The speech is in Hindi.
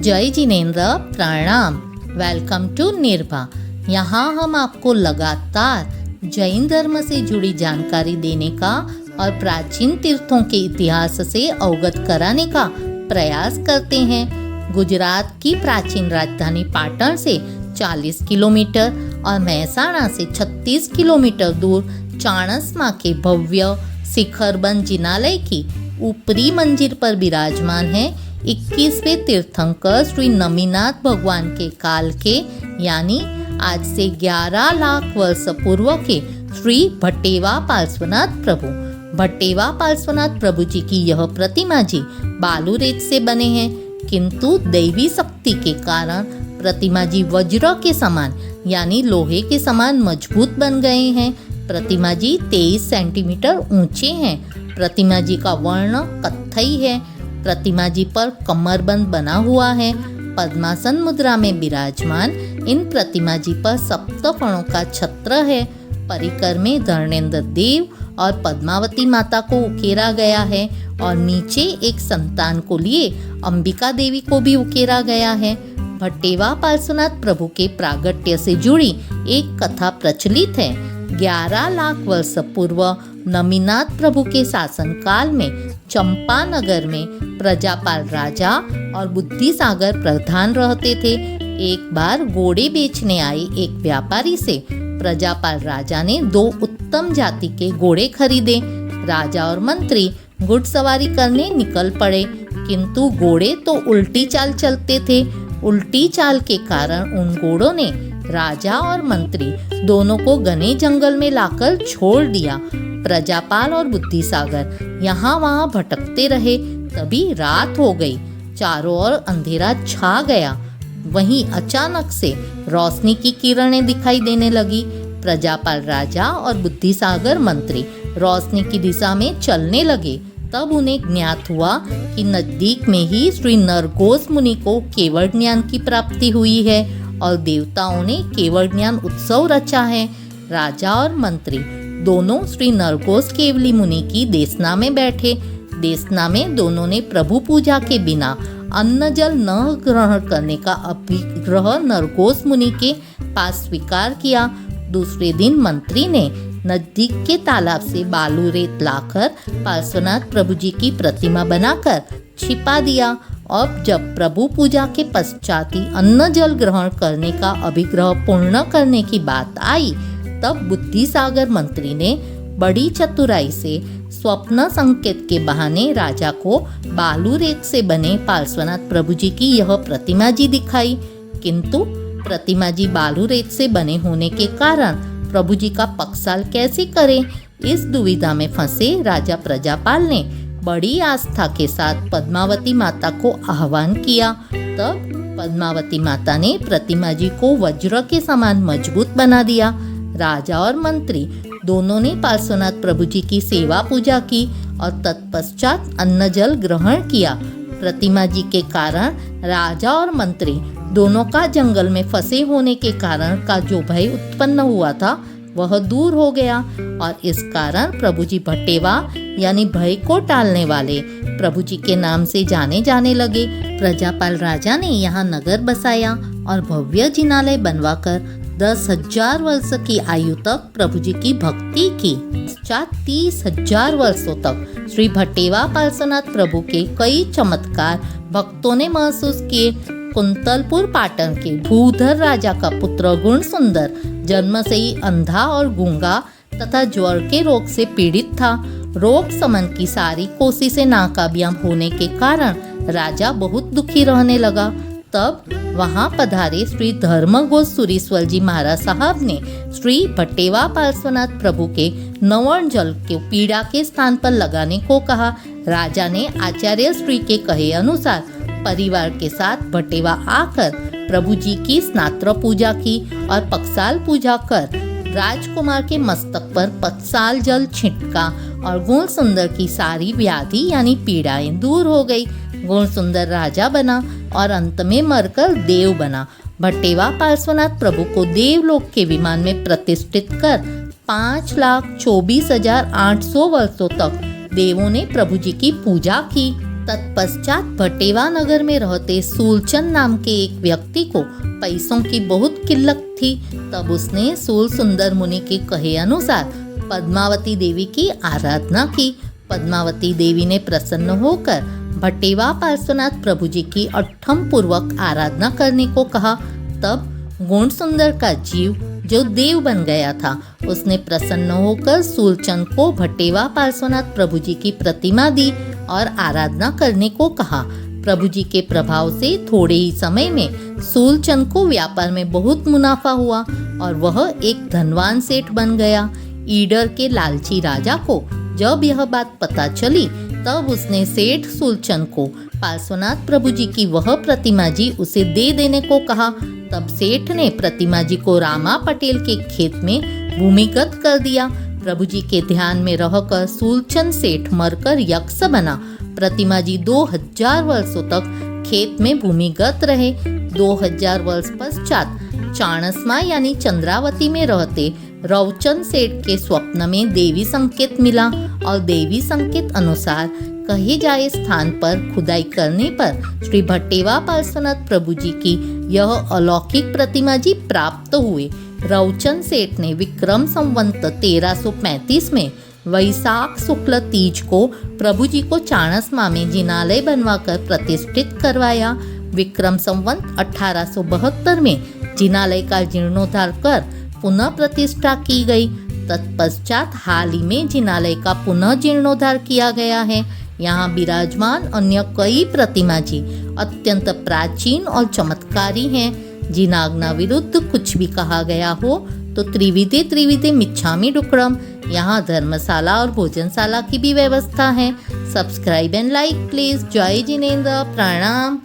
जय जिनेन्द्र, प्रणाम। Welcome to Nirbha. यहाँ हम आपको लगातार जैन धर्म से जुड़ी जानकारी देने का और प्राचीन तीर्थों के इतिहास से अवगत कराने का प्रयास करते हैं। गुजरात की प्राचीन राजधानी पाटन से 40 किलोमीटर और महसाणा से 36 किलोमीटर दूर चाणस्मा के भव्य शिखरबंद जिनालय की ऊपरी मंजिल पर विराजमान है 21वें तीर्थंकर श्री नमीनाथ भगवान के काल के यानी आज से 11 लाख वर्ष पूर्व के श्री भट्टेवा पार्श्वनाथ प्रभु। भट्टेवा पार्श्वनाथ प्रभु जी की यह प्रतिमा जी बालू रेत से बने हैं, किंतु दैवी शक्ति के कारण प्रतिमा जी वज्र के समान यानी लोहे के समान मजबूत बन गए हैं। प्रतिमा जी 23 सेंटीमीटर ऊंचे हैं। प्रतिमा जी का वर्ण कत्थई है। प्रतिमा जी पर कमरबंद बना हुआ है। पद्मासन मुद्रा में विराजमान इन प्रतिमा जी पर सप्तफणों का छत्र है। परिकर में धर्मेंद्र देव और पद्मावती माता को उकेरा गया है और नीचे एक संतान को लिए अंबिका देवी को भी उकेरा गया है। भट्टेवा पार्श्वनाथ प्रभु के प्रागट्य से जुड़ी एक कथा प्रचलित है। 11 लाख वर्ष पूर्व नमीनाथ प्रभु के शासनकाल में चंपानगर में प्रजापाल राजा और बुद्धिसागर प्रधान रहते थे। एक बार घोड़े बेचने आए एक व्यापारी से प्रजापाल राजा ने 2 उत्तम जाति के घोड़े खरीदे। राजा और मंत्री घुड़सवारी करने निकल पड़े, किंतु घोड़े तो उल्टी चाल चलते थे। उल्टी चाल के कारण उन घोड़ों ने राजा और मंत्री दोनों को घने जंगल में लाकर छोड़ दिया। प्रजापाल और बुद्धिसागर यहाँ वहाँ भटकते रहे। तभी रात हो गई, चारों ओर अंधेरा छा गया। वहीं अचानक से रोशनी की किरणें दिखाई देने लगी। प्रजापाल राजा और बुद्धिसागर मंत्री रोशनी की दिशा में चलने लगे। तब उन्हें ज्ञात हुआ कि नजदीक में ही श्री नरघोष मुनि को केवल ज्ञान की प्राप्ति हुई है और देवताओं ने केवल ज्ञान उत्सव रचा है। राजा और मंत्री दोनों श्री नरघोष केवली मुनि की देशना में बैठे। देशना में दोनों ने प्रभु पूजा के बिना अन्न जल न ग्रहण करने का अभिग्रह नरघोष मुनि के पास स्वीकार किया। दूसरे दिन मंत्री ने नजदीक के तालाब से बालू रेत लाकर पार्श्वनाथ प्रभु जी की प्रतिमा बनाकर छिपा दिया। और जब प्रभु पूजा के पश्चात ही अन्न जल ग्रहण करने का अभिग्रह पूर्ण करने की बात आई, तब बुद्धिसागर मंत्री ने बड़ी चतुराई से स्वप्न संकेत के बहाने राजा को बालू रेत से बने पार्श्वनाथ प्रभु जी की यह प्रतिमा जी दिखाई। किंतु प्रतिमा जी बालू रेत से बने होने के कारण प्रभु जी का पक्षाल कैसे करें, इस दुविधा में फंसे राजा प्रजापाल ने बड़ी आस्था के साथ पद्मावती माता को आह्वान किया। तब पद्मावती माता ने प्रतिमा जी को वज्र के समान मजबूत बना दिया। राजा और मंत्री दोनों ने पार्श्वनाथ प्रभु जी की सेवा पूजा की और तत्पश्चात अन्न जल ग्रहण किया। प्रतिमा जी के कारण राजा और मंत्री दोनों का जंगल में फंसे होने के कारण का जो भय उत्पन्न हुआ था वह दूर हो गया और इस कारण प्रभु जी भट्टेवा यानी भय को टालने वाले प्रभु जी के नाम से जाने जाने लगे। प्रजापाल राजा ने यहाँ नगर बसाया और भव्य जिनालय बनवाकर 10,000 वर्ष की आयु तक प्रभु जी की भक्ति की। 30,000 वर्षों तक श्री भट्टेवा पार्श्वनाथ प्रभु के कई चमत्कार भक्तों ने महसूस किए। कुंतलपुर पाटन के भूधर राजा का पुत्र गुण सुंदर जन्म से ही अंधा और गूंगा तथा ज्वर के रोग से पीड़ित था। रोग समन की सारी कोशिशें नाकामयाब होने के कारण राजा बहुत दुखी रहने लगा। तब वहां पधारे श्री धर्मघोष सुरीश्वर जी महाराज साहब ने श्री भट्टेवा पार्श्वनाथ प्रभु के नवर्ण जल के पीड़ा के स्थान पर लगाने को कहा। राजा ने आचार्य श्री के कहे अनुसार परिवार के साथ भट्टेवा आकर प्रभु जी की स्नात्र पूजा की और पक्षाल पूजा कर राजकुमार के मस्तक पर पक्षाल जल छिटका और गुण सुंदर की सारी व्याधि यानी पीड़ाएं दूर हो गई। गुण सुंदर राजा बना और अंत में मरकर देव बना। भट्टेवा पार्श्वनाथ प्रभु को देवलोक के विमान में प्रतिष्ठित कर 5,24,800 वर्षों तक देवों ने प्रभु जी की पूजा की। तत्पश्चात भटेवा नगर में रहते सूलचंद नाम के एक व्यक्ति को पैसों की बहुत किल्लत थी। तब उसने सूल सुंदर मुनि के कहे अनुसार पद्मावती देवी की आराधना की। पद्मावती देवी ने प्रसन्न होकर भटेवा पार्श्वनाथ प्रभु जी की अठम पूर्वक आराधना करने को कहा। तब गुण सुंदर का जीव जो देव बन गया था, उसने प्रसन्न होकर सूलचंद को भटेवा पार्श्वनाथ प्रभु जी की प्रतिमा दी और आराधना करने को कहा। प्रभु जी के प्रभाव से थोड़े ही समय में सूलचंद को व्यापार में बहुत मुनाफा हुआ और वह एक धनवान सेठ बन गया। ईडर के लालची राजा को जब यह बात पता चली, तब उसने सेठ सूलचंद को पार्श्वनाथ प्रभु जी की वह प्रतिमा जी उसे दे देने को कहा। तब सेठ ने प्रतिमा जी को रामा पटेल के खेत में भूमिगत कर दिया। प्रभु जी के ध्यान में रहकर सूलचंद सेठ मरकर यक्ष बना। प्रतिमा जी 2000 वर्षों तक खेत में भूमिगत रहे। 2000 वर्ष पश्चात चाणस्मा यानी चंद्रावती में रहते रवचंद सेठ के स्वप्न में देवी संकेत मिला और देवी संकेत अनुसार कहे जाए स्थान पर खुदाई करने पर श्री भटेवा पार्श्वनाथ प्रभु जी की यह अलौकिक प्रतिमा जी प्राप्त हुए। रवचंद सेठ ने विक्रम संवत 1335 में वैशाख शुक्ल तीज को प्रभु जी को चाणस्मा में जिनालय बनवाकर प्रतिष्ठित करवाया। विक्रम संवत 1872 में जिनालय का जीर्णोद्धार कर पुनः प्रतिष्ठा की गई। तत्पश्चात हाल ही में जिनालय का पुनः जीर्णोद्धार किया गया है। यहाँ विराजमान अन्य कई प्रतिमा जी अत्यंत प्राचीन और चमत्कारी हैं। जिन आज्ञा विरुद्ध कुछ भी कहा गया हो तो त्रिविधे त्रिविधे मिच्छामि डुक्कड़म। यहाँ धर्मशाला और भोजनशाला की भी व्यवस्था है। Subscribe and like please. जय जिनेन्द्र। प्रणाम।